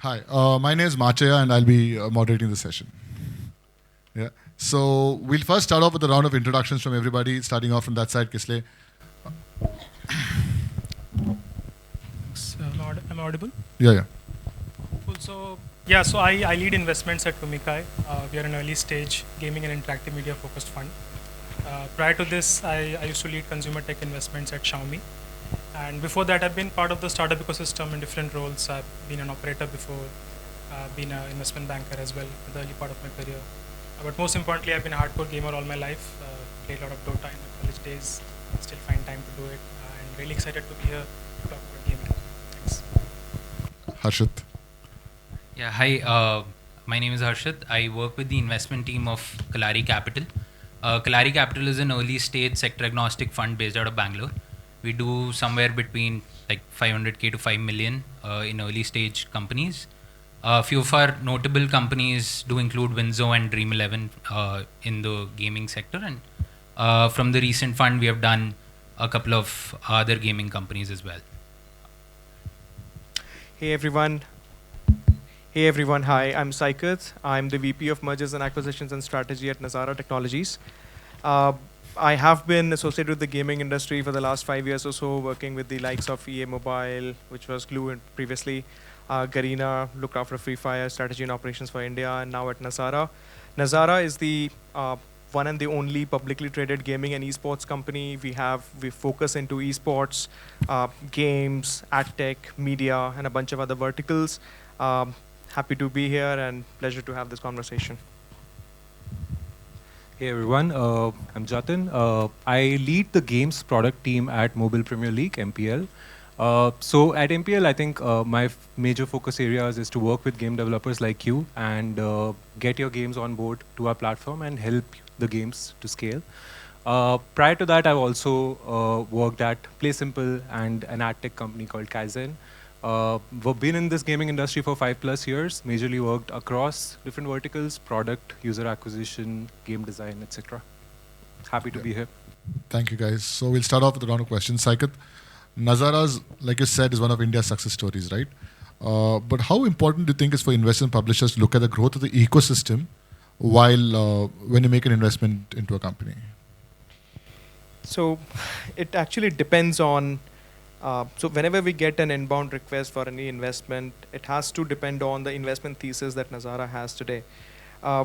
Hi, my name is Machaiah and I'll be moderating the session. Yeah. So we'll first start off with a round of introductions from everybody, starting off from that side, Kislay. Am I audible? Yeah. Cool. So I lead investments at Lumikai. We are an early stage gaming and interactive media focused fund. Prior to this, I used to lead consumer tech investments at Xiaomi. And before that, I've been part of the startup ecosystem in different roles. I've been an operator before, been an investment banker as well in the early part of my career. But most importantly, I've been a hardcore gamer all my life. Played a lot of Dota in my college days. Still find time to do it. And really excited to be here to talk about gaming. Thanks. Harshit. Yeah, hi. My name is Harshit. I work with the investment team of Kalaari Capital. Kalaari Capital is an early stage sector agnostic fund based out of Bangalore. We do somewhere between like 500K to 5 million in early stage companies. A few of our notable companies do include Winzo and Dream11 in the gaming sector. And from the recent fund, we have done a couple of other gaming companies as well. Hey everyone. Hi, I'm Saikat. I'm the VP of Mergers and Acquisitions and Strategy at Nazara Technologies. I have been associated with the gaming industry for the last 5 years or so, working with the likes of EA Mobile, which was Glue previously, Garena, looked after Free Fire, strategy and operations for India, and now at Nazara. Nazara is the one and the only publicly traded gaming and esports company. We focus into esports, games, ad tech, media, and a bunch of other verticals. Happy to be here and pleasure to have this conversation. Hey everyone, I'm Jatin. I lead the games product team at Mobile Premier League, MPL. So at MPL, I think my major focus areas is to work with game developers like you and get your games on board to our platform and help the games to scale. Prior to that, I've also worked at Play Simple and an ad tech company called Kaizen. We've been in this gaming industry for 5+ years, majorly worked across different verticals, product, user acquisition, game design, etc. Happy to be here. Thank you, guys. So we'll start off with a round of questions. Saikat, Nazara's, like you said, is one of India's success stories, right? But how important do you think is for investors and publishers to look at the growth of the ecosystem while when you make an investment into a company? So it actually depends on so whenever we get an inbound request for any investment, it has to depend on the investment thesis that Nazara has today.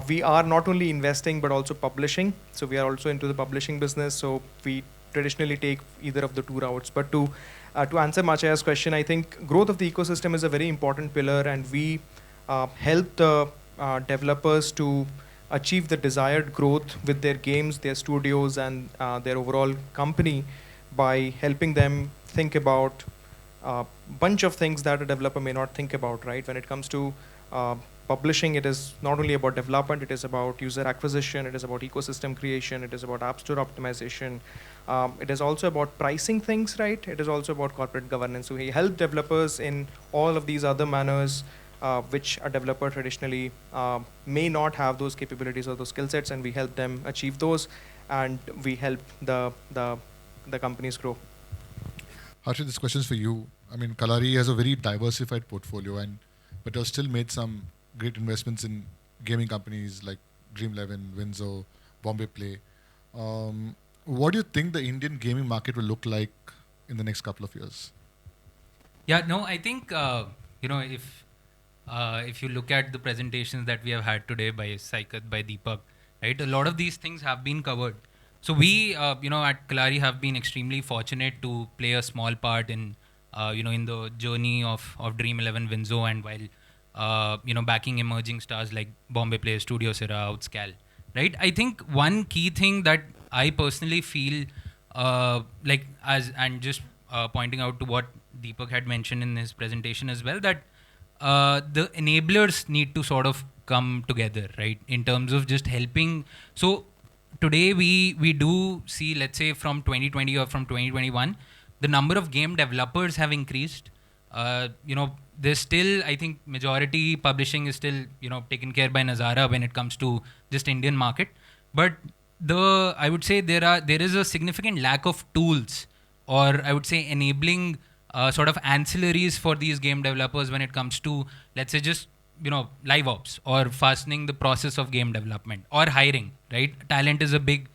We are not only investing but also publishing. So we are also into the publishing business. So we traditionally take either of the two routes. But to answer Machaiah's question, I think growth of the ecosystem is a very important pillar, and we help the developers to achieve the desired growth with their games, their studios, and their overall company by helping them think about a bunch of things that a developer may not think about, right? When it comes to publishing, it is not only about development, it is about user acquisition, it is about ecosystem creation, it is about app store optimization. It is also about pricing things, right? It is also about corporate governance. So we help developers in all of these other manners, which a developer traditionally may not have those capabilities or those skill sets, and we help them achieve those, and we help the companies grow. Harshit, this question is for you. I mean, Kalaari has a very diversified portfolio, but you've still made some great investments in gaming companies like Dream11, Winzo, Bombay Play. What do you think the Indian gaming market will look like in the next couple of years? Yeah, no, I think if you look at the presentations that we have had today by Saikat, by Deepak, right, a lot of these things have been covered. So we, at Kalaari have been extremely fortunate to play a small part in, in the journey of Dream11, Winzo, and while, backing emerging stars like Bombay Play, Studio Sira, Outscal, right? I think one key thing that I personally feel just pointing out to what Deepak had mentioned in his presentation as well, that the enablers need to sort of come together, right? In terms of just helping. So today we do see, let's say from 2020 or from 2021, the number of game developers have increased. There's still, I think, majority publishing is still, taken care by Nazara when it comes to just Indian market. But I would say there is a significant lack of tools, or I would say enabling sort of ancillaries for these game developers when it comes to, let's say, just live ops or fastening the process of game development or hiring, right? Talent is a big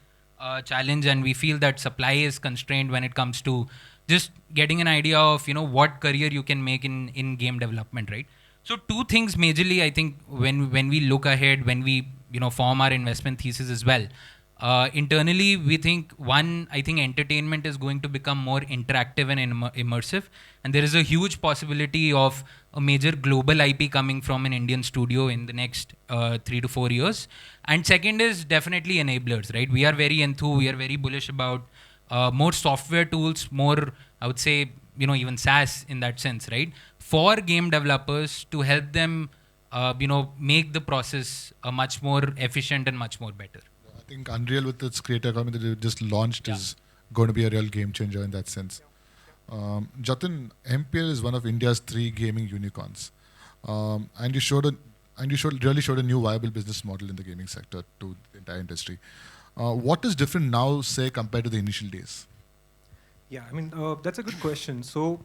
challenge, and we feel that supply is constrained when it comes to just getting an idea of what career you can make in game development, right? So two things majorly, I think, when we look ahead, when we form our investment thesis as well. Internally, we think I think entertainment is going to become more interactive and immersive, and there is a huge possibility of a major global IP coming from an Indian studio in the next 3 to 4 years. And second is definitely enablers, right? We are very we are very bullish about more software tools, more, I would say, even SaaS in that sense, right? For game developers to help them, make the process much more efficient and much more better. I think Unreal with its creator economy that it just launched is going to be a real game changer in that sense. Jatin, MPL is one of India's 3 gaming unicorns, and you really showed a new viable business model in the gaming sector to the entire industry. What is different now, say, compared to the initial days? Yeah, I mean, that's a good question. So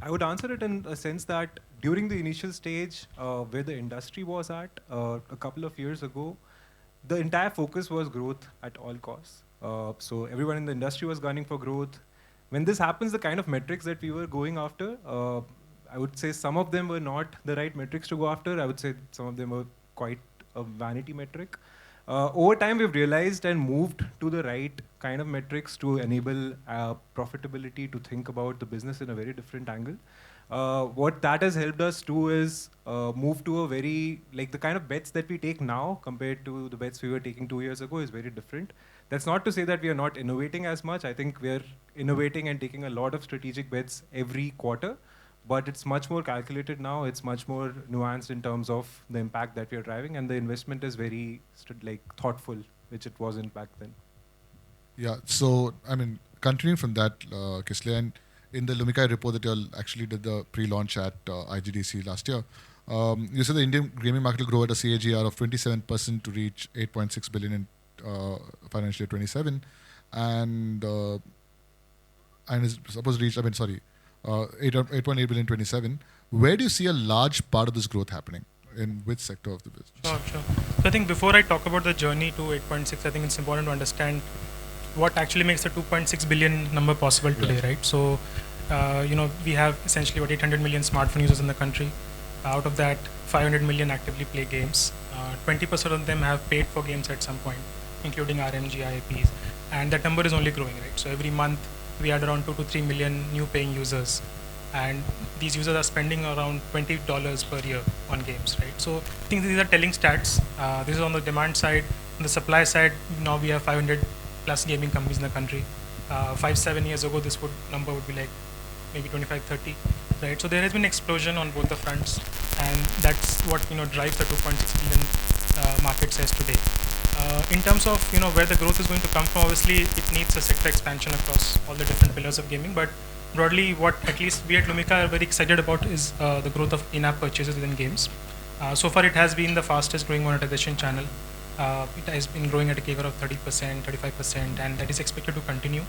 I would answer it in a sense that during the initial stage, where the industry was at a couple of years ago, the entire focus was growth at all costs. So everyone in the industry was gunning for growth. When this happens, the kind of metrics that we were going after, I would say some of them were not the right metrics to go after. I would say some of them were quite a vanity metric. Over time, we've realized and moved to the right kind of metrics to enable profitability, to think about the business in a very different angle. What that has helped us do is move to a very, like the kind of bets that we take now compared to the bets we were taking 2 years ago is very different. That's not to say that we are not innovating as much. I think we're innovating and taking a lot of strategic bets every quarter, but it's much more calculated now. It's much more nuanced in terms of the impact that we are driving, and the investment is very thoughtful, which it wasn't back then. Yeah, so I mean, continuing from that, Kislay, and in the Lumikai report that you all actually did the pre-launch at IGDC last year, you said the Indian gaming market will grow at a CAGR of 27% to reach 8.6 billion in financial year 27, and is supposed to reach, 8.8 billion 27. Where do you see a large part of this growth happening? In which sector of the business? Sure. So I think before I talk about the journey to 8.6, I think it's important to understand what actually makes the 2.6 billion number possible today, right? So, we have essentially about 800 million smartphone users in the country. Out of that, 500 million actively play games. 20% of them have paid for games at some point, including RMG, IPs. And that number is only growing, right? So every month, we add around 2 to 3 million new paying users. And these users are spending around $20 per year on games, right? So I think these are telling stats. This is on the demand side. On the supply side, now we have 500 plus gaming companies in the country. 5-7 years ago, this number would be like maybe 25-30, right? So there has been an explosion on both the fronts, and that's what drives the 2.6 billion market size today. In terms of where the growth is going to come from, obviously it needs a sector expansion across all the different pillars of gaming. But broadly, what at least we at Lumikai are very excited about is the growth of in-app purchases within games. So far, it has been the fastest growing monetization channel. It has been growing at a CAGR of 30%, 35%, and that is expected to continue.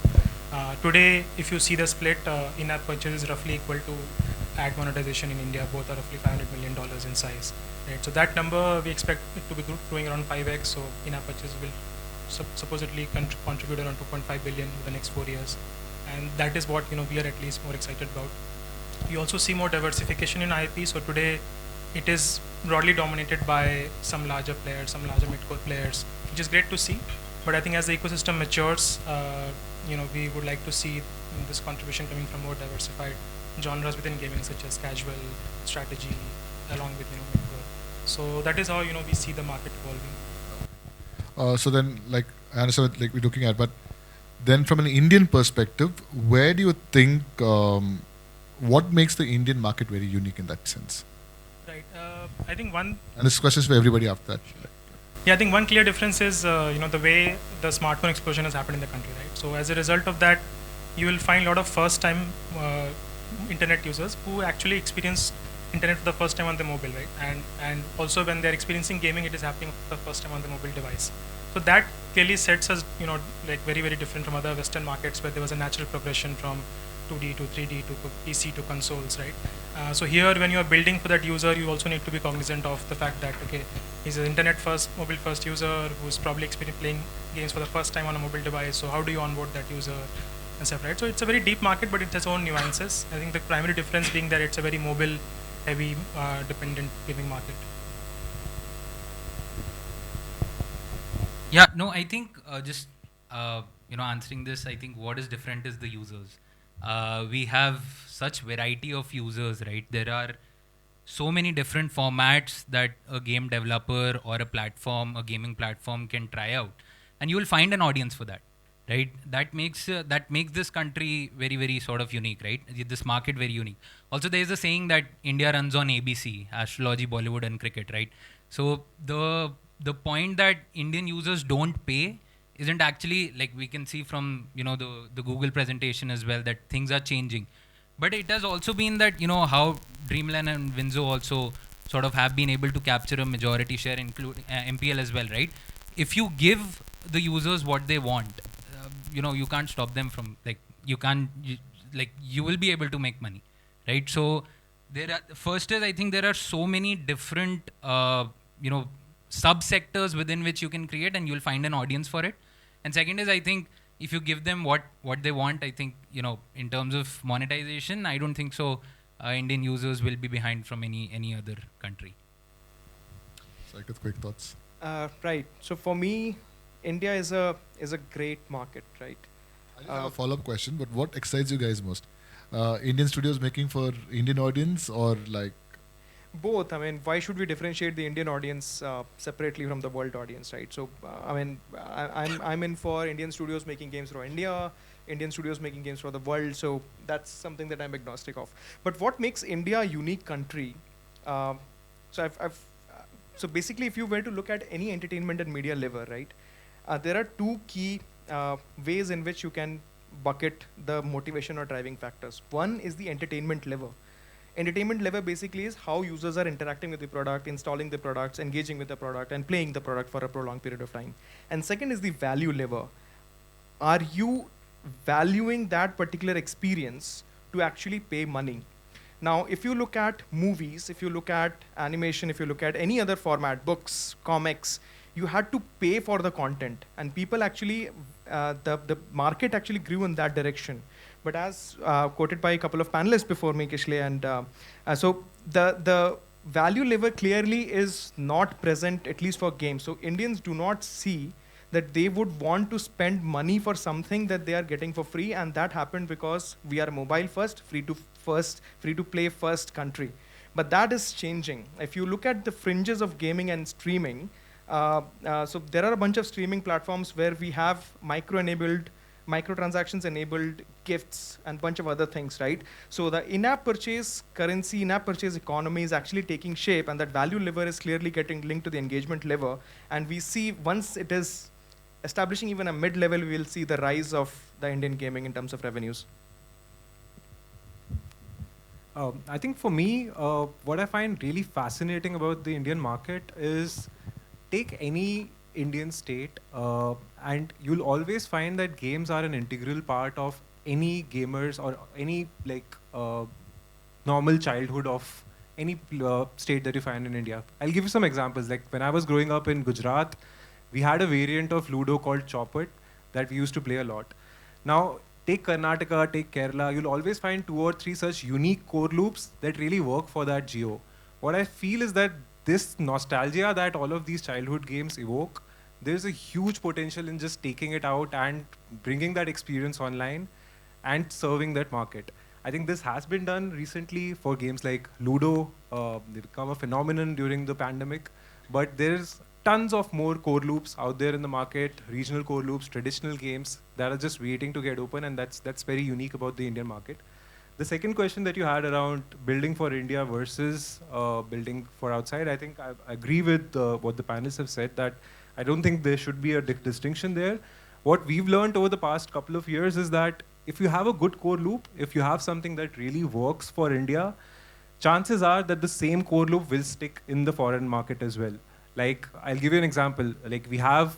Today, if you see the split, in-app purchase is roughly equal to ad monetization in India. Both are roughly $500 million in size. Right? So that number, we expect it to be growing around 5x. So in-app purchase will supposedly contribute around 2.5 billion in the next 4 years. And that is what we are at least more excited about. We also see more diversification in IP. So today, it is broadly dominated by some larger players, some larger mid-core players, which is great to see. But I think as the ecosystem matures, we would like to see this contribution coming from more diversified genres within gaming, such as casual, strategy, along with mid-core. So that is how we see the market evolving. So then, like I understand, like we're looking at, but then from an Indian perspective, where do you think what makes the Indian market very unique in that sense? Right. I think one. And this question is for everybody after that. Yeah, I think one clear difference is the way the smartphone explosion has happened in the country, right? So as a result of that, you will find a lot of first-time internet users who actually experience internet for the first time on the mobile, right? And also when they're experiencing gaming, it is happening for the first time on the mobile device. So that clearly sets us, like very, very different from other Western markets where there was a natural progression from 2D to 3D to PC to consoles, right? So here, when you are building for that user, you also need to be cognizant of the fact that, okay, he's an internet first, mobile first user who's probably playing games for the first time on a mobile device. So how do you onboard that user and stuff, right? So it's a very deep market, but it has own nuances. I think the primary difference being that it's a very mobile heavy dependent gaming market. Yeah, no, I think just answering this, I think what is different is the users. We have such variety of users, right? There are so many different formats that a game developer or a gaming platform can try out, and you will find an audience for that, right? That makes this country very, very sort of unique, right? This market very unique. Also, there is a saying that India runs on ABC: astrology, Bollywood, and cricket, right? So the point that Indian users don't pay isn't actually, like we can see from the Google presentation as well, that things are changing. But it has also been that how Dreamland and Winzo also sort of have been able to capture a majority share, including MPL as well, right? If you give the users what they want, you can't stop them from, like, you will be able to make money, right? So first is, I think there are so many different subsectors within which you can create, and you'll find an audience for it. And second is, I think if you give them what they want, I think in terms of monetization, I don't think so Indian users will be behind from any other country. Saikat, quick thoughts. Right. So for me, India is a great market, right? I just have a follow-up question, but what excites you guys most? Indian studios making for Indian audience, or like Both. I mean, why should we differentiate the Indian audience separately from the world audience, right? So, I mean, I'm in for Indian studios making games for India, Indian studios making games for the world. So that's something that I'm agnostic of. But what makes India a unique country? So basically, if you were to look at any entertainment and media lever, right, there are two key ways in which you can bucket the motivation or driving factors. One is the entertainment lever. Entertainment level basically is how users are interacting with the product, installing the products, engaging with the product, and playing the product for a prolonged period of time. And second is the value lever. Are you valuing that particular experience to actually pay money? Now, if you look at movies, if you look at animation, if you look at any other format, books, comics, you had to pay for the content. And people actually, the market actually grew in that direction. But as quoted by a couple of panelists before me, Kislay, and so the value lever clearly is not present, at least for games. So Indians do not see that they would want to spend money for something that they are getting for free, and that happened because we are mobile first, free to play first country. But that is changing. If you look at the fringes of gaming and streaming, so there are a bunch of streaming platforms where we have microtransactions enabled gifts and bunch of other things, right? So the in-app purchase currency, in-app purchase economy is actually taking shape, and that value lever is clearly getting linked to the engagement lever. And we see once it is establishing even a mid-level, we will see the rise of the Indian gaming in terms of revenues. I think for me, what I find really fascinating about the Indian market is take any Indian state, and you'll always find that games are an integral part of any gamers or any normal childhood of any state that you find in India. I'll give you some examples. Like when I was growing up in Gujarat, we had a variant of Ludo called Chopet that we used to play a lot. Now, take Karnataka, take Kerala, you'll always find 2 or 3 such unique core loops that really work for that geo. What I feel is that this nostalgia that all of these childhood games evoke, there's a huge potential in just taking it out and bringing that experience online and serving that market. I think this has been done recently for games like Ludo. They've become a phenomenon during the pandemic, but there's tons of more core loops out there in the market, regional core loops, traditional games that are just waiting to get open, and that's very unique about the Indian market. The second question that you had around building for India versus building for outside, I think I agree with what the panelists have said, that I don't think there should be a distinction there. What we've learned over the past couple of years is that if you have a good core loop, if you have something that really works for India, chances are that the same core loop will stick in the foreign market as well. Like, I'll give you an example. Like, we have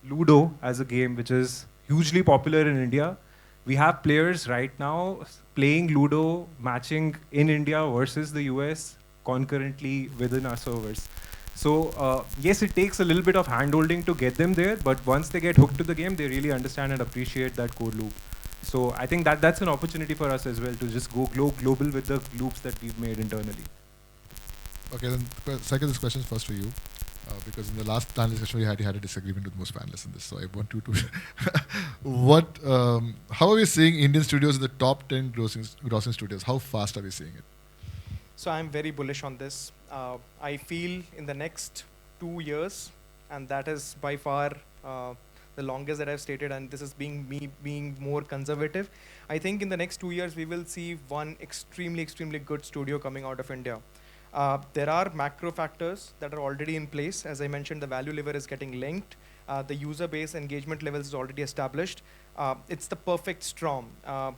Ludo as a game which is hugely popular in India. We have players right now playing Ludo, matching in India versus the US concurrently within our servers. So yes, it takes a little bit of hand-holding to get them there, but once they get hooked to the game, they really understand and appreciate that code loop. So I think that's an opportunity for us as well to just go global with the loops that we've made internally. Okay, then Saikat, this question is first for you. Because in the last panel discussion we had a disagreement with most panelists in this. So I want you to how are we seeing Indian studios in the top 10 grossing studios? How fast are we seeing it? So I'm very bullish on this. I feel in the next 2 years, and that is by far the longest that I've stated, and this is being more conservative. I think in the next 2 years we will see one extremely good studio coming out of India. There are macro factors that are already in place. As I mentioned, the value lever is getting linked. The user base engagement levels is already established. It's the perfect storm.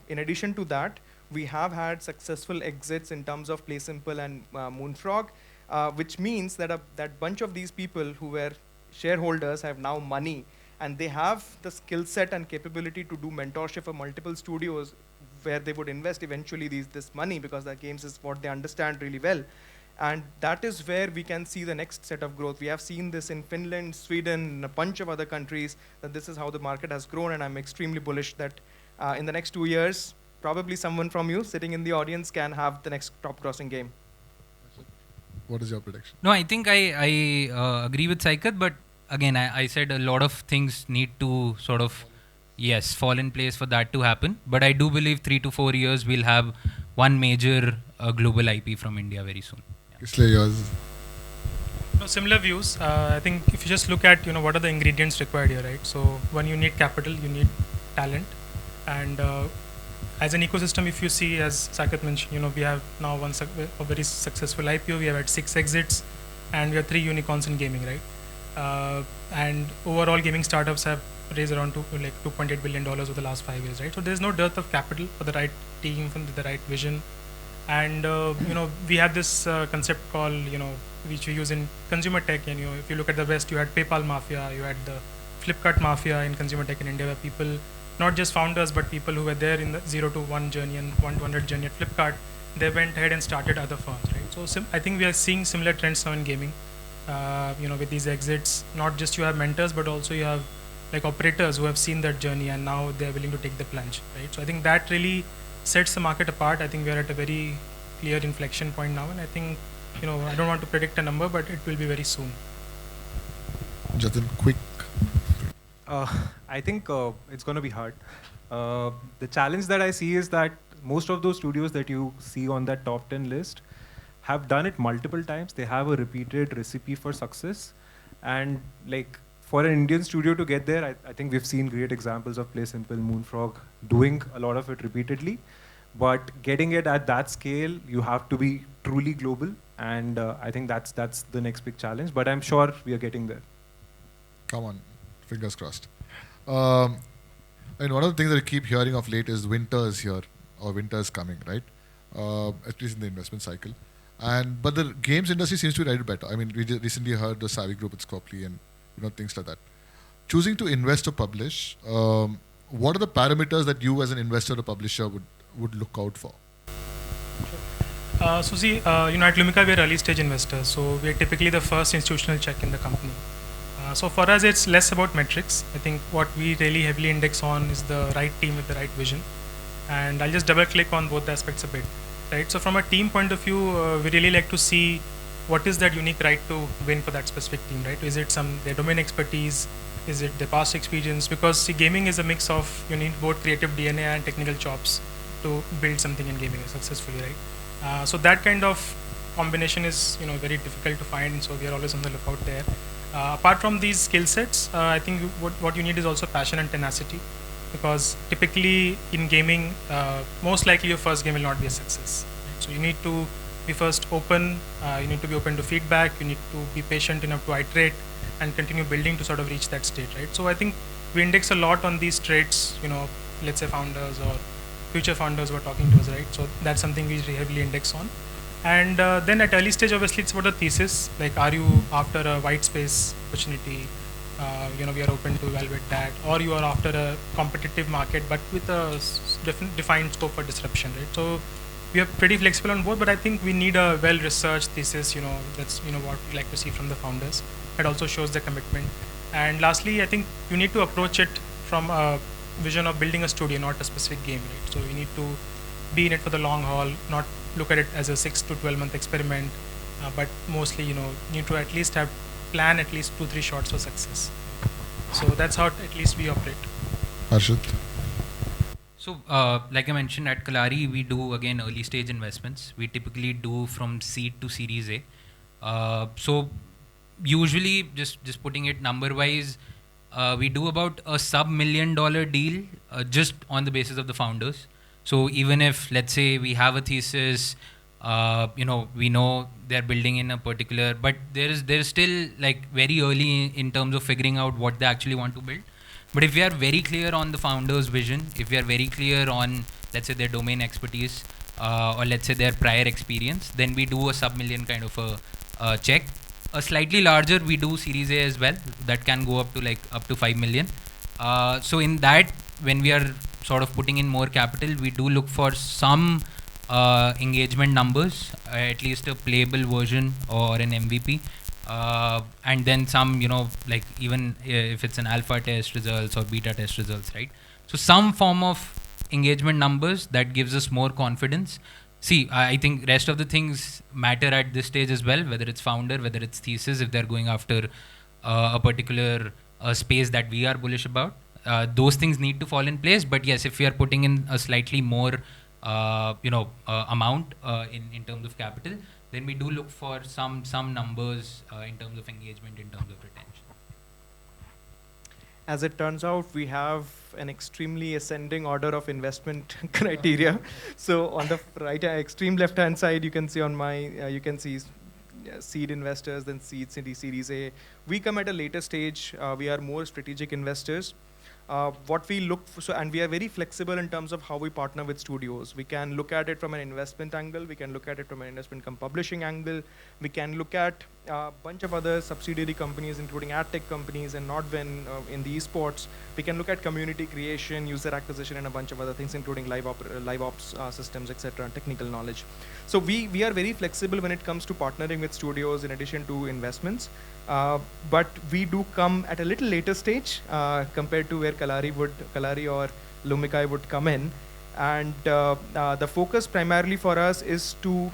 In addition to that, we have had successful exits in terms of Play Simple and Moonfrog, which means that that bunch of these people who were shareholders have now money, and they have the skill set and capability to do mentorship for multiple studios where they would invest eventually this money, because the games is what they understand really well. And that is where we can see the next set of growth. We have seen this in Finland, Sweden, a bunch of other countries, that this is how the market has grown, and I'm extremely bullish that in the next 2 years, probably someone from you sitting in the audience can have the next top grossing game. What is your prediction? No, I think I agree with Saikat, but again, I said a lot of things need to sort of, yes, fall in place for that to happen. But I do believe 3 to 4 years we'll have one major global IP from India very soon. Kislay, yours. No, similar views. I think if you just look at what are the ingredients required here, right? So when you need capital, you need talent, and as an ecosystem, if you see, as Saikat mentioned, we have now a very successful IPO. We have had 6 exits, and we have 3 unicorns in gaming, right? And overall, gaming startups have raised around $2.8 billion over the last 5 years, right? So there's no dearth of capital for the right team, for the right vision. And we have this concept called which we use in consumer tech, and if you look at the West, you had PayPal mafia, you had the Flipkart mafia in consumer tech in India, where people, not just founders but people who were there in the 0 to 1 journey and 1 to 100 journey at Flipkart, they went ahead and started other firms, right? So I think we are seeing similar trends now in gaming, with these exits. Not just you have mentors, but also you have like operators who have seen that journey and now they're willing to take the plunge, right? So I think that really sets the market apart. I think we are at a very clear inflection point now, and I think, I don't want to predict a number, but it will be very soon. Jatin, quick. I think it's going to be hard. The challenge that I see is that most of those studios that you see on that top 10 list have done it multiple times. They have a repeated recipe for success. And like for an Indian studio to get there, I think we've seen great examples of Play Simple, Moonfrog doing a lot of it repeatedly. But getting it at that scale, you have to be truly global. And I think that's the next big challenge. But I'm sure we are getting there. Come on, fingers crossed. And one of the things that I keep hearing of late is winter is here, or winter is coming, right? At least in the investment cycle. But the games industry seems to be right better. I mean, we recently heard the Savvy Group with Scopely and things like that. Choosing to invest or publish, what are the parameters that you as an investor or publisher would look out for? So see, at Lumikai we are early stage investors, so we are typically the first institutional check in the company. So for us, it's less about metrics. I think what we really heavily index on is the right team with the right vision. And I'll just double click on both aspects a bit, right? So from a team point of view, we really like to see what is that unique right to win for that specific team, right? Is it their domain expertise? Is it their past experience? Because see, gaming is a mix of, you need both creative DNA and technical chops to build something in gaming successfully, right? So that kind of combination is, very difficult to find. So we are always on the lookout there. Apart from these skill sets, I think what you need is also passion and tenacity, because typically in gaming, most likely your first game will not be a success. Right? So you need to be first open, you need to be open to feedback, you need to be patient enough to iterate and continue building to sort of reach that state, right? So I think we index a lot on these traits, let's say founders or future founders who are talking to us, right? So that's something we heavily index on. And then at early stage, obviously, it's about the thesis. Like, are you after a white space opportunity? we are open to evaluate that. Or you are after a competitive market, but with a defined scope for disruption, right? So we are pretty flexible on both, but I think we need a well-researched thesis. That's what we like to see from the founders. It also shows the commitment. And lastly, I think you need to approach it from a vision of building a studio, not a specific game, right? So you need to be in it for the long haul, not look at it as a 6 to 12-month experiment, but mostly, need to at least plan at least 2-3 shots for success. So that's how at least we operate. Harshit? So, like I mentioned, at Kalaari, we do, again, early stage investments. We typically do from seed to Series A. So, usually, just putting it number-wise, we do about a sub-$1 million deal just on the basis of the founders. So, even if, let's say, we have a thesis, we know they're building in a particular, but there's still like very early in terms of figuring out what they actually want to build. But if we are very clear on the founder's vision, if we are very clear on, let's say, their domain expertise, or let's say their prior experience, then we do a sub-million kind of a check. A slightly larger, we do Series A as well. That can go up to 5 million. So in that, when we are sort of putting in more capital, we do look for some engagement numbers, at least a playable version or an MVP. And then some, even if it's an alpha test results or beta test results, right? So some form of engagement numbers that gives us more confidence. See, I think rest of the things matter at this stage as well, whether it's founder, whether it's thesis, if they're going after a particular space that we are bullish about. Those things need to fall in place. But yes, if we are putting in a slightly more, amount in terms of capital, then we do look for some numbers in terms of engagement, in terms of retention. As it turns out, we have an extremely ascending order of investment criteria. So on the extreme left-hand side, you can see on my, you can see seed investors, then Series A. We come at a later stage. We are more strategic investors. What we look for, and we are very flexible in terms of how we partner with studios. We can look at it from an investment angle. We can look at it from an investment publishing angle. We can look at a bunch of other subsidiary companies, including ad tech companies and Nodwin in the esports. We can look at community creation, user acquisition, and a bunch of other things, including live ops systems, etc., and technical knowledge. So we are very flexible when it comes to partnering with studios in addition to investments. But we do come at a little later stage compared to where Kalaari or Lumikai would come in. And the focus primarily for us is to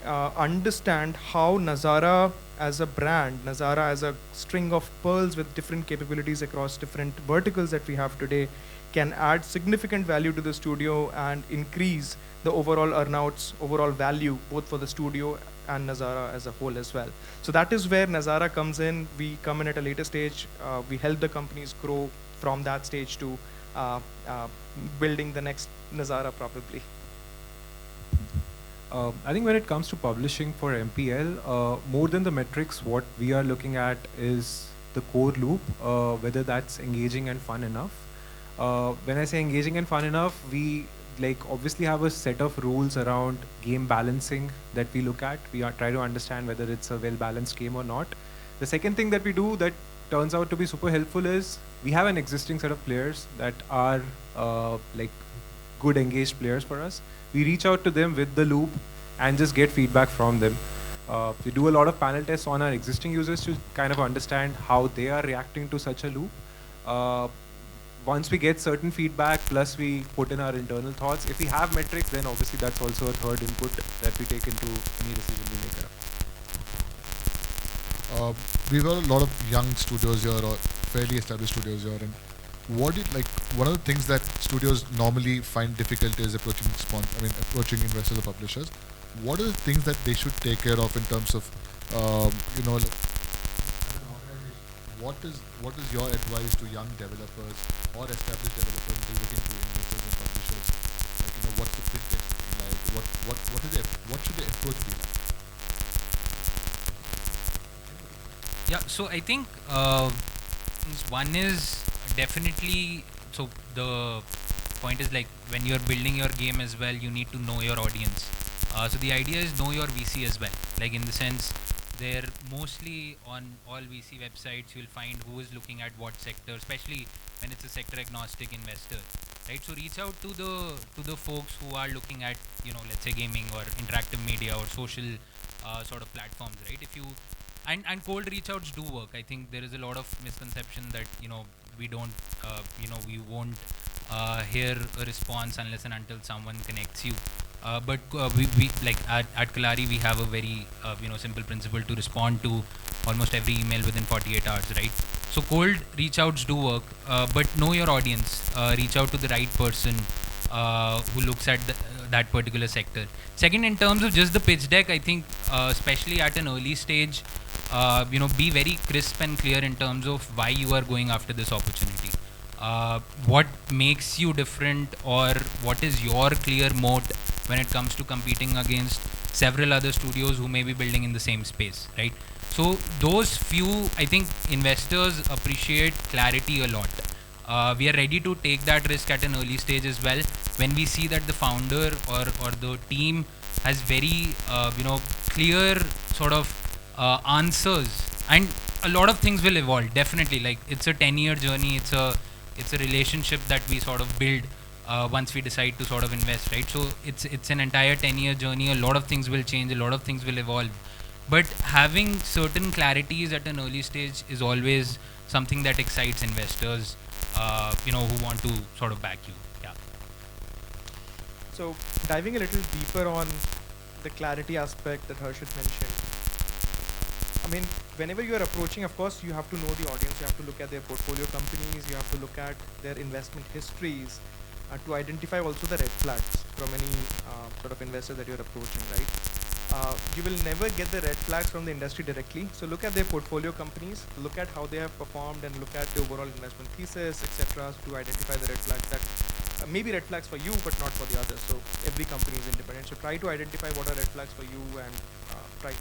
understand how Nazara as a brand, Nazara as a string of pearls with different capabilities across different verticals that we have today, can add significant value to the studio and increase the overall earnouts, overall value, both for the studio and Nazara as a whole as well. So that is where Nazara comes in. We come in at a later stage. We help the companies grow from that stage to building the next Nazara probably. I think when it comes to publishing for MPL, more than the metrics, what we are looking at is the core loop, whether that's engaging and fun enough. When I say engaging and fun enough, we obviously have a set of rules around game balancing that we look at. We try to understand whether it's a well-balanced game or not. The second thing that we do that turns out to be super helpful is we have an existing set of players that are good engaged players for us. We reach out to them with the loop and just get feedback from them. We do a lot of panel tests on our existing users to kind of understand how they are reacting to such a loop. Once we get certain feedback, plus we put in our internal thoughts. If we have metrics, then obviously that's also a third input that we take into any decision we make. We've got a lot of young studios here, or fairly established studios here, and one of the things that studios normally find difficult is approaching investors or publishers. What are the things that they should take care of in terms of, what is your advice to young developers or established developers who are looking to investors and publishers? What's the pitch that should be like? What should the approach be like? Yeah, so I think one is definitely, so the point is when you're building your game as well, you need to know your audience. So the idea is know your VC as well. In the sense, they're mostly on all VC websites. You'll find who is looking at what sector, especially when it's a sector agnostic investor, right? So reach out to the folks who are looking at, let's say gaming or interactive media or social sort of platforms, right? If you and cold reach outs do work. I think there is a lot of misconception that we don't we won't hear a response unless and until someone connects you. But we like at Kalaari we have a very simple principle to respond to almost every email within 48 hours, right? So cold reach outs do work, but know your audience. Reach out to the right person who looks at that particular sector. Second, in terms of just the pitch deck, I think especially at an early stage, be very crisp and clear in terms of why you are going after this opportunity. What makes you different, or what is your clear moat when it comes to competing against several other studios who may be building in the same space, right? So those few, I think investors appreciate clarity a lot. We are ready to take that risk at an early stage as well when we see that the founder or the team has very clear sort of answers, and a lot of things will evolve definitely. Like it's a 10-year journey, it's a relationship that we sort of build once we decide to sort of invest, right? So it's an entire 10-year journey. A lot of things will change, a lot of things will evolve, but having certain clarities at an early stage is always something that excites investors who want to sort of back you. Yeah. So diving a little deeper on the clarity aspect that Harshit mentioned. I mean, whenever you are approaching, of course, you have to know the audience, you have to look at their portfolio companies, you have to look at their investment histories to identify also the red flags from any sort of investor that you're approaching, right? You will never get the red flags from the industry directly. So look at their portfolio companies, look at how they have performed, and look at the overall investment thesis, etc., to identify the red flags that may be red flags for you, but not for the others. So every company is independent. So try to identify what are red flags for you and try.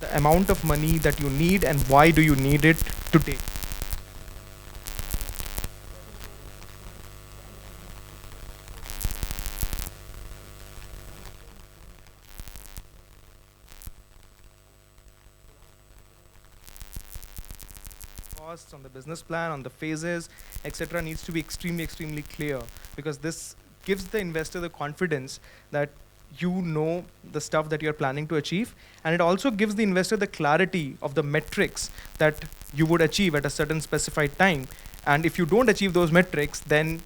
The amount of money that you need and why do you need it today. Costs, on the business plan, on the phases, etc., needs to be extremely clear, because this gives the investor the confidence that you know the stuff that you're planning to achieve, and it also gives the investor the clarity of the metrics that you would achieve at a certain specified time. And if you don't achieve those metrics, then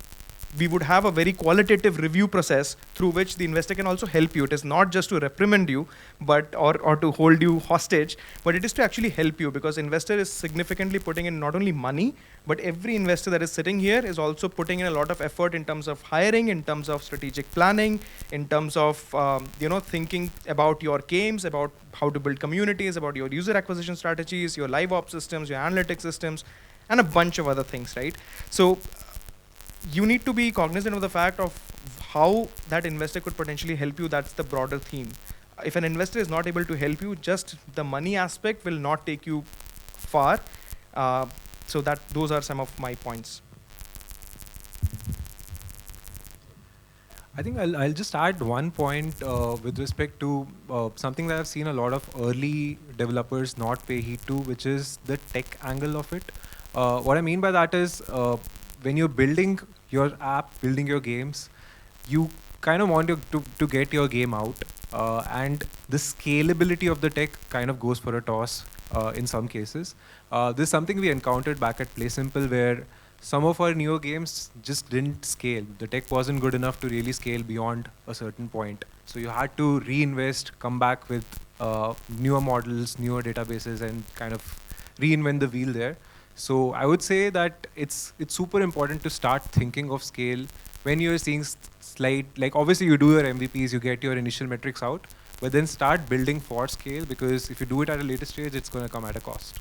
we would have a very qualitative review process through which the investor can also help you. It is not just to reprimand you, but or to hold you hostage, but it is to actually help you, because investor is significantly putting in not only money, but every investor that is sitting here is also putting in a lot of effort in terms of hiring, in terms of strategic planning, in terms of thinking about your games, about how to build communities, about your user acquisition strategies, your live ops systems, your analytics systems, and a bunch of other things, right? So you need to be cognizant of the fact of how that investor could potentially help you. That's the broader theme. If an investor is not able to help you, just the money aspect will not take you far. So those are some of my points. I think I'll just add one point with respect to something that I've seen a lot of early developers not pay heed to, which is the tech angle of it. What I mean by that is when you're building your app, building your games, you kind of want to get your game out, and the scalability of the tech kind of goes for a toss in some cases. This is something we encountered back at Play Simple, where some of our newer games just didn't scale. The tech wasn't good enough to really scale beyond a certain point. So you had to reinvest, come back with newer models, newer databases, and kind of reinvent the wheel there. So I would say that it's super important to start thinking of scale when you're seeing slight, like obviously you do your MVPs, you get your initial metrics out, but then start building for scale, because if you do it at a later stage, it's going to come at a cost.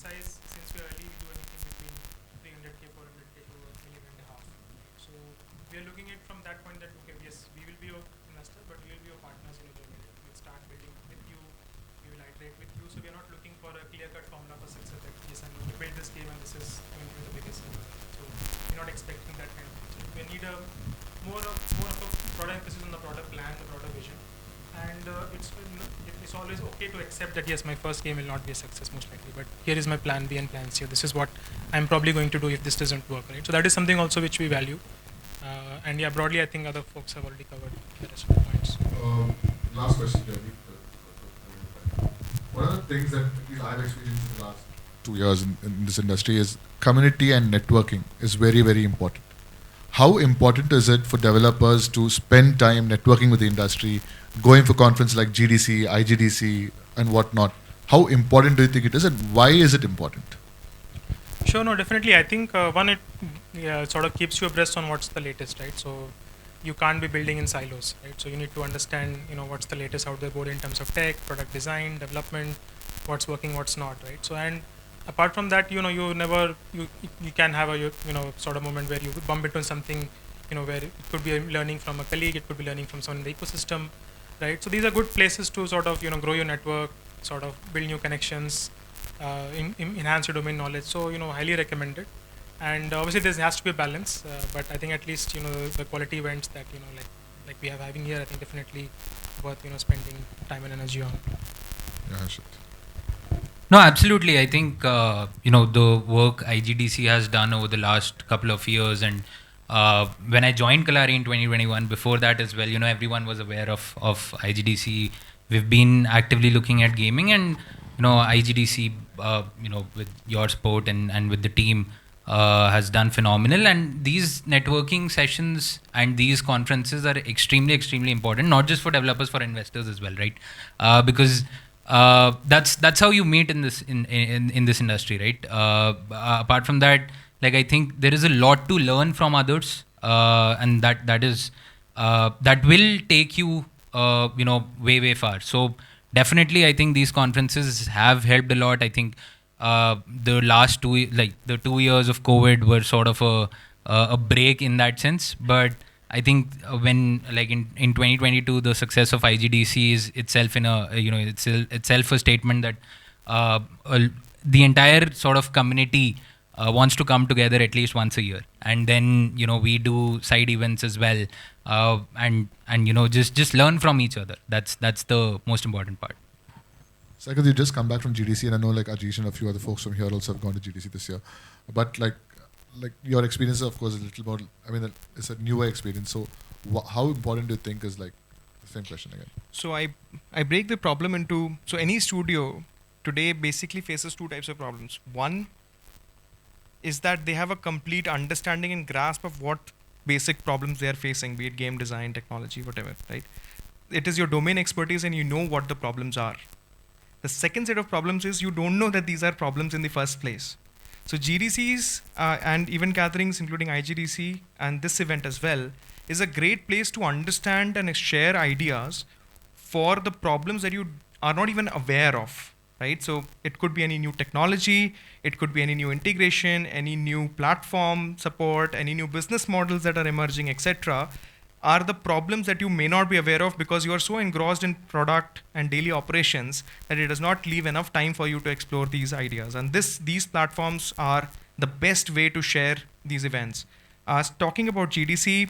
size, since we're early, we do anything between 300K, 400K to $1.5 million. So we are looking at from that point that, okay, yes, we will be your investor, but we will be your partners in your journey. We'll start building with you, we will iterate with you. So we are not looking for a clear-cut formula for success that, yes, I'm going to build this game and this is going to be the biggest thing. So we're not expecting that kind of thing. We need a more of a broader emphasis on the broader plan, the broader vision. And it's always okay to accept that, yes, my first game will not be a success most likely, but here is my plan B and plan C. This is what I'm probably going to do if this doesn't work, right? So that is something also which we value. And yeah, broadly, I think other folks have already covered the rest of the points. Last question, Jeremy. One of the things that at least I've experienced in the last 2 years in this industry is community and networking is very, very important. How important is it for developers to spend time networking with the industry, going for conferences like GDC, IGDC, and whatnot? How important do you think it is, and why is it important? Sure, no, definitely. I think one, it sort of keeps you abreast on what's the latest, right? So you can't be building in silos, right? So you need to understand, what's the latest out there, both in terms of tech, product design, development, what's working, what's not, right? So, and apart from that, you can have a sort of moment where you bump into something, where it could be learning from a colleague, it could be learning from someone in the ecosystem, right? So these are good places to sort of grow your network, sort of build new connections, enhance your domain knowledge. So highly recommended. And obviously there has to be a balance, but I think at least the quality events that like we have having here, I think definitely worth spending time and energy on. Yeah, Harshit. No, absolutely. I think the work IGDC has done over the last couple of years, and when I joined Kalaari in 2021, before that as well, everyone was aware of IGDC. We've been actively looking at gaming, and IGDC, with your support and with the team, has done phenomenal. And these networking sessions and these conferences are extremely, extremely important, not just for developers, for investors as well, right? Because that's how you meet in this industry, right? Apart from that, like, I think there is a lot to learn from others, and that will take you way far. So definitely, I think these conferences have helped a lot. I think the last 2 years of COVID were sort of a break in that sense, but I think when in 2022, the success of IGDC is itself itself a statement that the entire sort of community wants to come together at least once a year, and then we do side events as well, and just learn from each other. That's the most important part. Saikat, you just come back from GDC, and I know like Ajish and a few other folks from here also have gone to GDC this year, but like your experience, of course, is a little more. I mean, it's a newer experience. So, how important do you think is, like, the same question again? So I break the problem into, so any studio today basically faces two types of problems. One is that they have a complete understanding and grasp of what basic problems they are facing, be it game design, technology, whatever, right? It is your domain expertise and you know what the problems are. The second set of problems is you don't know that these are problems in the first place. So GDCs and even gatherings, including IGDC and this event as well, is a great place to understand and share ideas for the problems that you are not even aware of, right? So it could be any new technology, it could be any new integration, any new platform support, any new business models that are emerging, etc. are the problems that you may not be aware of because you are so engrossed in product and daily operations that it does not leave enough time for you to explore these ideas. And these platforms are the best way to share these events. Talking about GDC,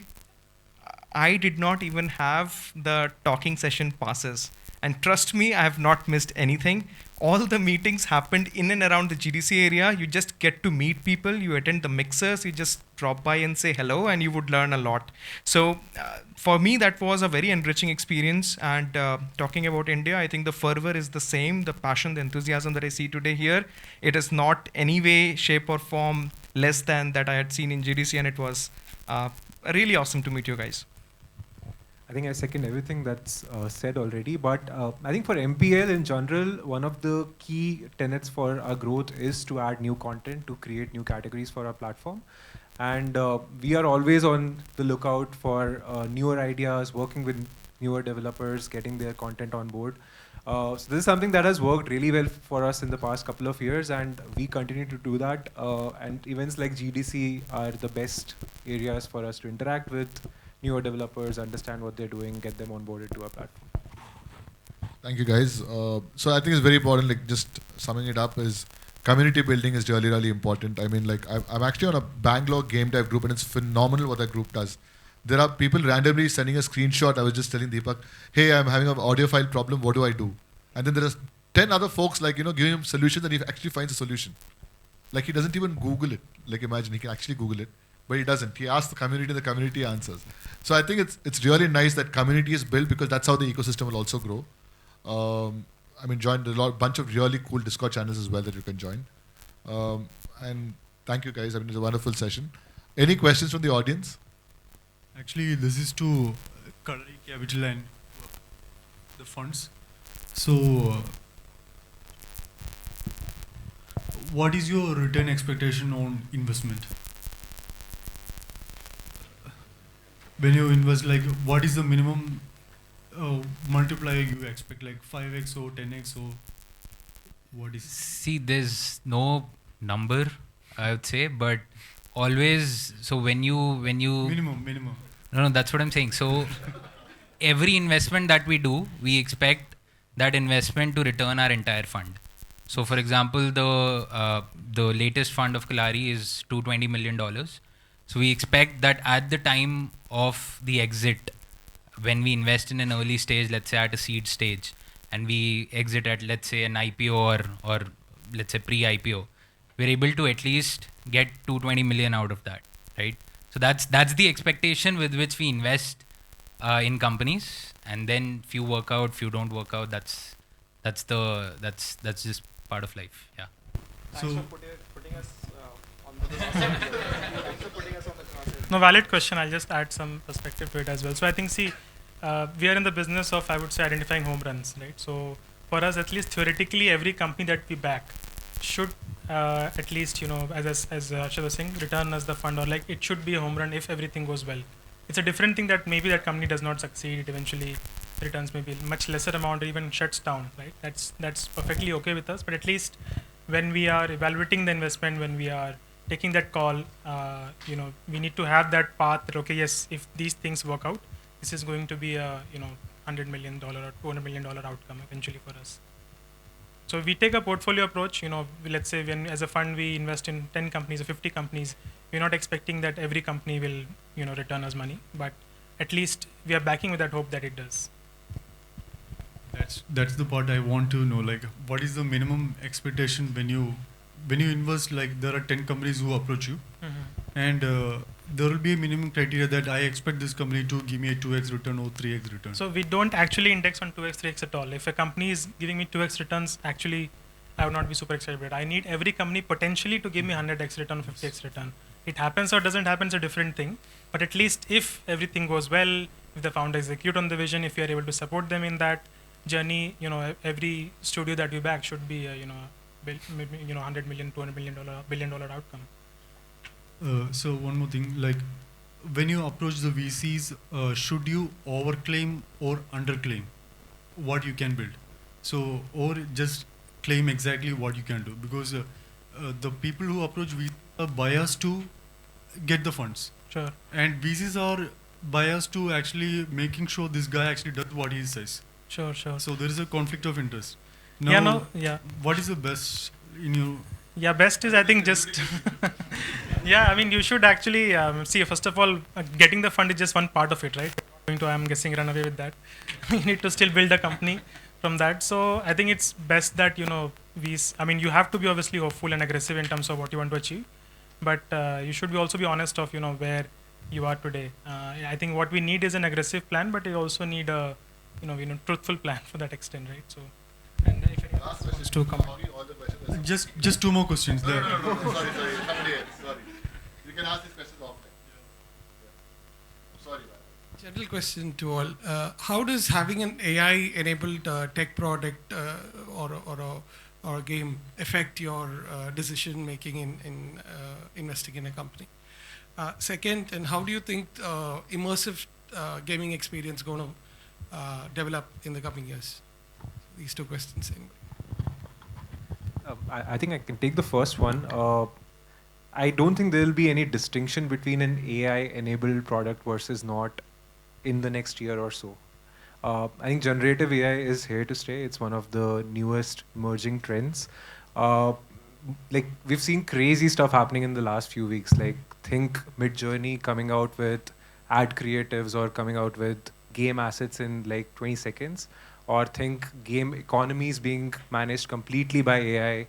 I did not even have the talking session passes. And trust me, I have not missed anything. All the meetings happened in and around the GDC area. You just get to meet people, you attend the mixers, you just drop by and say hello, and you would learn a lot. So for me, that was a very enriching experience. And talking about India, I think the fervor is the same, the passion, the enthusiasm that I see today here. It is not any way, shape or form less than that I had seen in GDC, and it was really awesome to meet you guys. I think I second everything that's said already, but I think for MPL in general, one of the key tenets for our growth is to add new content, to create new categories for our platform. And we are always on the lookout for newer ideas, working with newer developers, getting their content on board. So this is something that has worked really well for us in the past couple of years, and we continue to do that. And events like GDC are the best areas for us to interact with newer developers, understand what they're doing, get them onboarded to our platform. Thank you, guys. So I think it's very important, like just summing it up, is community building is really, really important. I mean, like I'm actually on a Bangalore game dev group, and it's phenomenal what that group does. There are people randomly sending a screenshot. I was just telling Deepak, hey, I'm having an audio file problem. What do I do? And then there are 10 other folks, like, giving him solutions, and he actually finds a solution. Like, he doesn't even Google it. Like, imagine, he can actually Google it, but he doesn't. He asks the community, and the community answers. So I think it's really nice that community is built, because that's how the ecosystem will also grow. I mean, join a bunch of really cool Discord channels as well that you can join. And thank you, guys. I mean, it's a wonderful session. Any questions from the audience? Actually, this is to Kalaari Capital and the funds. So, what is your return expectation on investment? When you invest, like, what is the minimum multiplier you expect, like 5x or 10x or what is? See, there's no number, I would say, but always. So when you minimum. No, that's what I'm saying. So every investment that we do, we expect that investment to return our entire fund. So for example, the latest fund of Kalaari is $220 million. So we expect that at the time of the exit, when we invest in an early stage, let's say at a seed stage, and we exit at, let's say, an IPO or let's say pre-IPO, we're able to at least get 220 million out of that, right? So that's the expectation with which we invest in companies, and then few work out, few don't work out. That's just part of life. Yeah. Thanks for putting us on the Thanks for putting us on the crosshair. No, valid question. I'll just add some perspective to it as well. So I think, see, we are in the business of, I would say, identifying home runs, right? So for us, at least theoretically, every company that we back should at least, as Harshit was saying, return us the fund, or like it should be a home run if everything goes well. It's a different thing that maybe that company does not succeed. It eventually returns maybe much lesser amount, or even shuts down, right? That's perfectly okay with us. But at least when we are evaluating the investment, when we are taking that call, we need to have that path that, okay, yes, if these things work out, this is going to be a $100 million or $200 million outcome eventually for us. So we take a portfolio approach. Let's say when as a fund we invest in 10 companies or 50 companies, we're not expecting that every company will return us money, but at least we are backing with that hope that it does. That's the part I want to know. Like, what is the minimum expectation when you invest? Like, there are 10 companies who approach you, and there will be a minimum criteria that I expect this company to give me a 2x return or 3x return. So we don't actually index on 2x, 3x at all. If a company is giving me 2x returns, actually, I would not be super excited about it. I need every company potentially to give me 100x return, 50x return. It happens or doesn't happen is a different thing. But at least if everything goes well, if the founder execute on the vision, if we are able to support them in that journey, every studio that we back should be, $100 million, $200 million, billion dollar outcome. So one more thing, like when you approach the VCs, should you overclaim or underclaim what you can build? So, or just claim exactly what you can do, because the people who approach VCs are biased to get the funds. Sure. And VCs are biased to actually making sure this guy actually does what he says. Sure. So there is a conflict of interest. Now, what is the best in your? Yeah, best is, I think, just you should actually see, first of all, getting the fund is just one part of it, right? Going to, I'm guessing, run away with that. You need to still build a company from that. So I think it's best that, you have to be obviously hopeful and aggressive in terms of what you want to achieve, but you should also be honest of, where you are today. I think what we need is an aggressive plan, but you also need a, truthful plan for that extent, right? So, and if anyone wants to come. Just two more questions there. No, sorry, somebody else, sorry. You can ask these questions offline. Sorry. General question to all. How does having an AI-enabled tech product or a game affect your decision making in investing in a company? Second, and how do you think immersive gaming experience going to develop in the coming years? These two questions. I think I can take the first one. I don't think there will be any distinction between an AI-enabled product versus not in the next year or so. I think generative AI is here to stay. It's one of the newest emerging trends. Like we've seen crazy stuff happening in the last few weeks. Like think Midjourney coming out with ad creatives or coming out with game assets in like 20 seconds, or think game economies being managed completely by AI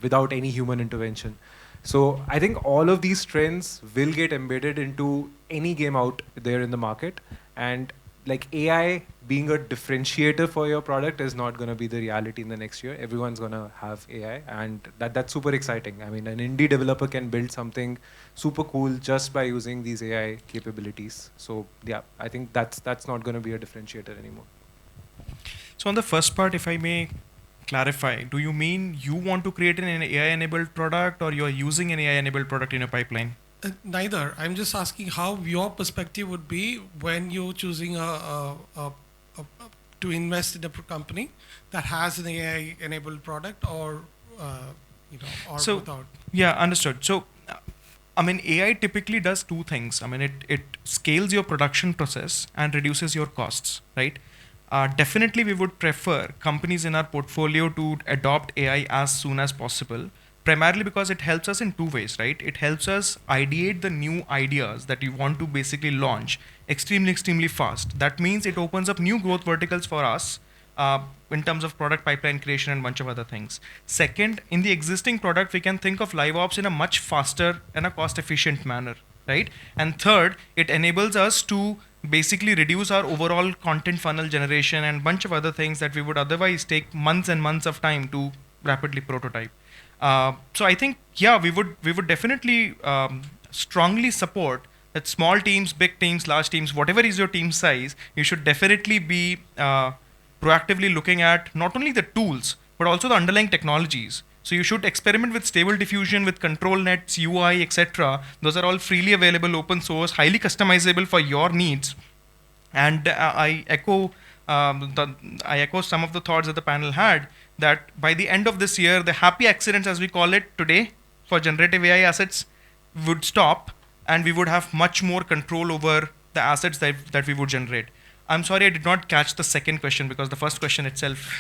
without any human intervention. So I think all of these trends will get embedded into any game out there in the market, and like AI being a differentiator for your product is not going to be the reality in the next year. Everyone's going to have AI, and that's super exciting. I mean, an indie developer can build something super cool just by using these AI capabilities. So yeah, I think that's not going to be a differentiator anymore. So on the first part, if I may clarify, do you mean you want to create an AI-enabled product, or you are using an AI-enabled product in your pipeline? Neither. I'm just asking how your perspective would be when you're choosing to invest in a company that has an AI-enabled product, or or so, without. Yeah, understood. So, I mean, AI typically does two things. I mean, it scales your production process and reduces your costs, right? Definitely, we would prefer companies in our portfolio to adopt AI as soon as possible, primarily because it helps us in two ways, right? It helps us ideate the new ideas that you want to basically launch extremely fast. That means it opens up new growth verticals for us in terms of product pipeline creation and a bunch of other things. Second, in the existing product, we can think of live ops in a much faster and a cost efficient manner, right? And third, it enables us to basically reduce our overall content funnel generation and a bunch of other things that we would otherwise take months and months of time to rapidly prototype. So I think, yeah, we would definitely strongly support that small teams, big teams, large teams, whatever is your team size, you should definitely be proactively looking at not only the tools, but also the underlying technologies. So you should experiment with stable diffusion, with control nets, UI, etc. Those are all freely available, open source, highly customizable for your needs. And I echo some of the thoughts that the panel had, that by the end of this year, the happy accidents, as we call it today, for generative AI assets would stop, and we would have much more control over the assets that we would generate. I'm sorry, I did not catch the second question, because the first question itself.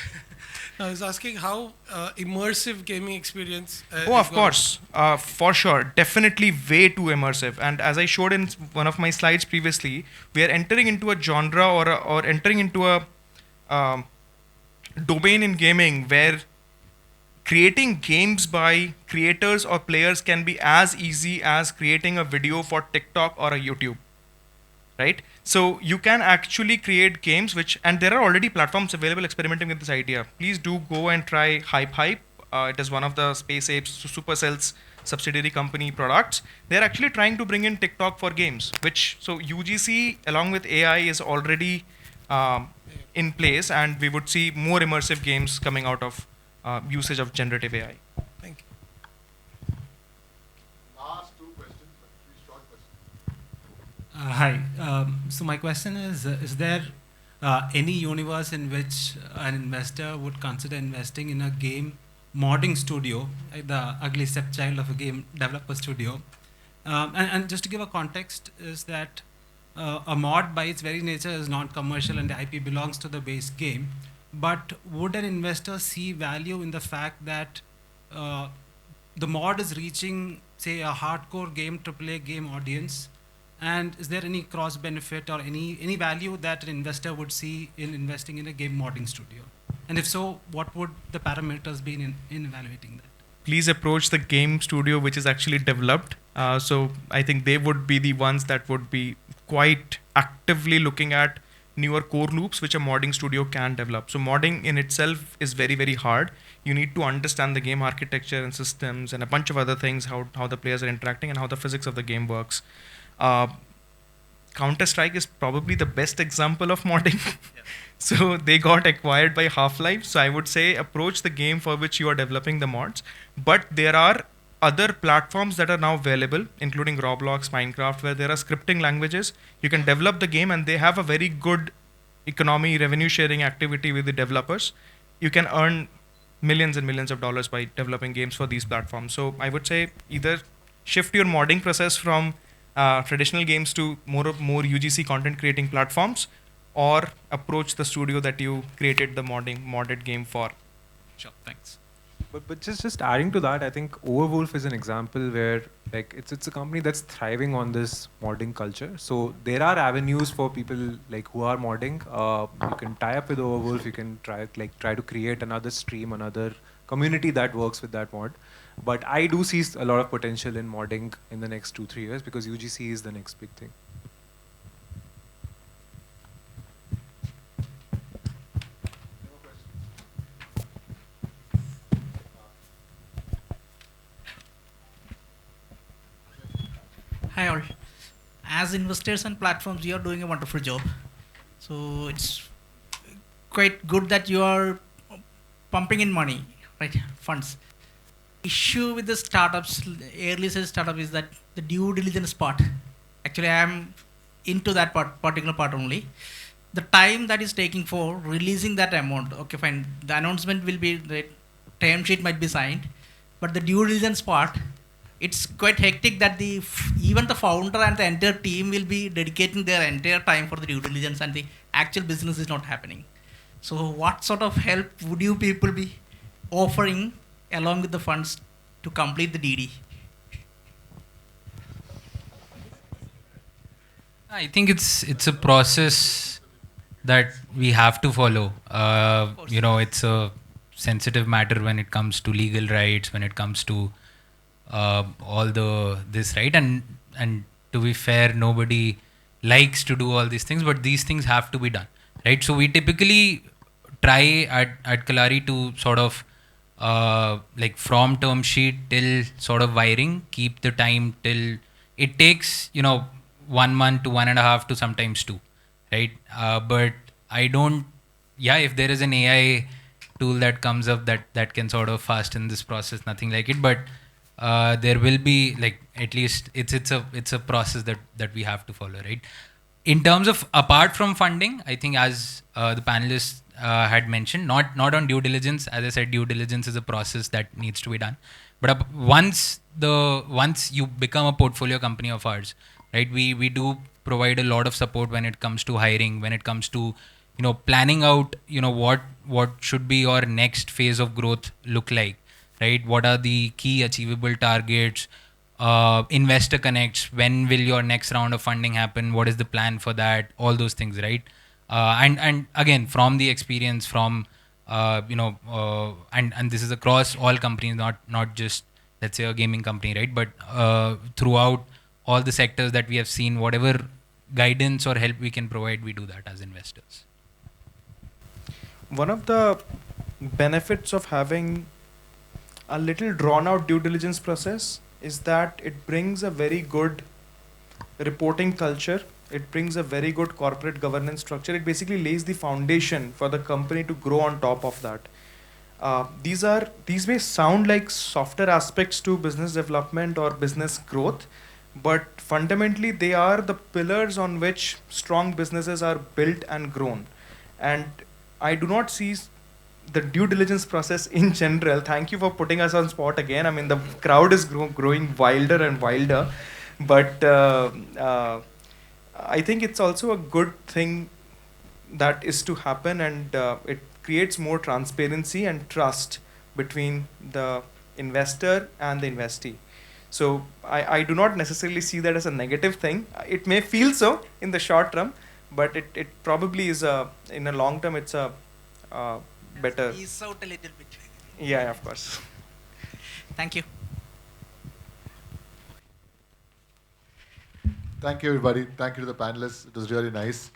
I was asking how immersive gaming experience. Oh, of course, for sure, definitely way too immersive. And as I showed in one of my slides previously, we are entering into a genre or entering into a domain in gaming where creating games by creators or players can be as easy as creating a video for TikTok or a YouTube, right? So you can actually create games and there are already platforms available experimenting with this idea. Please do go and try Hype. It is one of the Space Apes Supercell's subsidiary company products. They're actually trying to bring in TikTok for games, so UGC along with AI is already in place, and we would see more immersive games coming out of usage of generative AI. Thank you. Last two questions, three short questions. Hi. So my question is there any universe in which an investor would consider investing in a game modding studio, like the ugly stepchild of a game developer studio? And just to give a context, is that a mod by its very nature is non-commercial and the IP belongs to the base game. But would an investor see value in the fact that the mod is reaching, say, a hardcore game, AAA game audience? And is there any cross benefit or any value that an investor would see in investing in a game modding studio? And if so, what would the parameters be in evaluating that? Please approach the game studio which is actually developed. So I think they would be the ones that would be quite actively looking at newer core loops which a modding studio can develop. So modding in itself is very, very hard. You need to understand the game architecture and systems and a bunch of other things, how the players are interacting and how the physics of the game works. Counter-Strike is probably the best example of modding. Yeah. So they got acquired by Half-Life. So I would say approach the game for which you are developing the mods. But there are other platforms that are now available, including Roblox, Minecraft, where there are scripting languages. You can develop the game and they have a very good economy, revenue sharing activity with the developers, you can earn millions and millions of dollars by developing games for these platforms. So I would say either shift your modding process from traditional games to more UGC content creating platforms, or approach the studio that you created the modded game for. Sure, thanks. But just adding to that, I think Overwolf is an example where like it's a company that's thriving on this modding culture. So there are avenues for people like who are modding. You can tie up with Overwolf. You can try to create another stream, another community that works with that mod. But I do see a lot of potential in modding in the next 2-3 years because UGC is the next big thing. Hi all. As investors and platforms, you are doing a wonderful job. So it's quite good that you are pumping in money, right? Funds. Issue with the startups, early stage startup, is that the due diligence part. Actually, I am into that particular part only. The time that is taking for releasing that amount. Okay, fine. The announcement will be, the term sheet might be signed, but the due diligence part, it's quite hectic that even the founder and the entire team will be dedicating their entire time for the due diligence and the actual business is not happening. So what sort of help would you people be offering along with the funds to complete the DD? I think it's a process that we have to follow. It's a sensitive matter when it comes to legal rights, when it comes to all this, right? And to be fair, nobody likes to do all these things, but these things have to be done, right? So we typically try at Kalaari to sort of like from term sheet till sort of wiring, keep the time till it takes 1 month to 1.5 to sometimes 2, right? But I don't. Yeah, if there is an AI tool that comes up that can sort of fasten this process, nothing like it, but there will be, like, at least it's a process that we have to follow, right? In terms of apart from funding, I think as the panelists had mentioned, not on due diligence. As I said, due diligence is a process that needs to be done. But once you become a portfolio company of ours, right, we do provide a lot of support when it comes to hiring, when it comes to planning out what should be your next phase of growth look like. Right? What are the key achievable targets? Investor connects. When will your next round of funding happen? What is the plan for that? All those things, right? And again, from the experience, from and this is across all companies, not just, let's say, a gaming company, right? But throughout all the sectors that we have seen, whatever guidance or help we can provide, we do that as investors. One of the benefits of having a little drawn out due diligence process is that it brings a very good reporting culture. It brings a very good corporate governance structure. It basically lays the foundation for the company to grow on top of that. These may sound like softer aspects to business development or business growth, but fundamentally they are the pillars on which strong businesses are built and grown. And I do not see the due diligence process in general. Thank you for putting us on spot again. I mean, the crowd is growing wilder and wilder, but I think it's also a good thing that is to happen, and it creates more transparency and trust between the investor and the investee. So I do not necessarily see that as a negative thing. It may feel so in the short term, but it probably is in a long term, it's a better. Ease out a little bit. Yeah, of course. Thank you. Thank you, everybody. Thank you to the panelists. It was really nice.